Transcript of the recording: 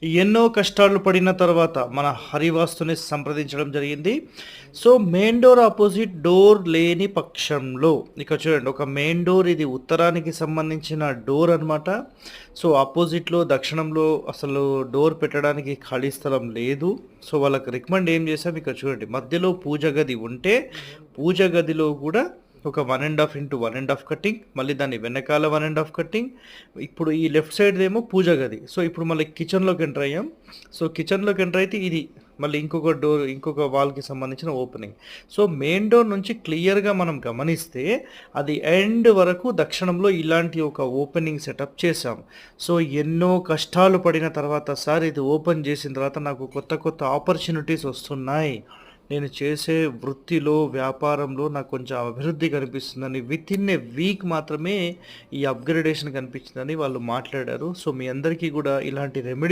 ఎన్నో కష్టాలు పడిన తర్వాత మన హరివాస్తుని సంప్రదించడం జరిగింది. So, main door opposite door లేని పక్షంలో ఇక్కడ చూడండి ఒక మెయిన్ డోర్ ఇది ఉత్తరానికి సంబంధించిన డోర్ అనమాట. సో, అపోజిట్‌లో దక్షిణంలో అసలు డోర్ పెట్టడానికి ఖాళీ స్థలం లేదు. సో, వాళ్ళకి రికమెండ్ ఏం చేసాం ఇక్కడ చూడండి. మధ్యలో పూజ గది ఉంటే పూజ గదిలో కూడా ఒక 1 ½ ఇంటూ 1 ½ కట్టింగ్, మళ్ళీ దాని వెనకాల 1 ½ కట్టింగ్. ఇప్పుడు ఈ లెఫ్ట్ సైడ్‌దేమో పూజ గది. సో, ఇప్పుడు మళ్ళీ కిచెన్‌లోకి ఎంటర్ అయ్యాం. సో, కిచెన్‌లోకి ఎంటర్ అయితే ఇది మళ్ళీ ఇంకొక డోర్, ఇంకొక వాల్‌కి సంబంధించిన ఓపెనింగ్. సో, మెయిన్ డోర్ నుంచి క్లియర్‌గా మనం గమనిస్తే అది ఎండ్ వరకు దక్షిణంలో ఇలాంటి ఒక ఓపెనింగ్ సెటప్ చేశాం. సో, ఎన్నో కష్టాలు పడిన తర్వాత సార్ ఇది ఓపెన్ చేసిన తర్వాత నాకు కొత్త కొత్త ఆపర్చునిటీస్ వస్తున్నాయి. నేను చేసే వృత్తిలో, వ్యాపారంలో నాకు కొంచెం అభివృద్ధి కనిపిస్తుందని వితిన్ ఏ వీక్ మాత్రమే ఈ అప్‌గ్రేడేషన్ కనిపించిందని వాళ్ళు మాట్లాడారు. సో, మీ అందరికీ గూడా ఇలాంటి రెమెడీస్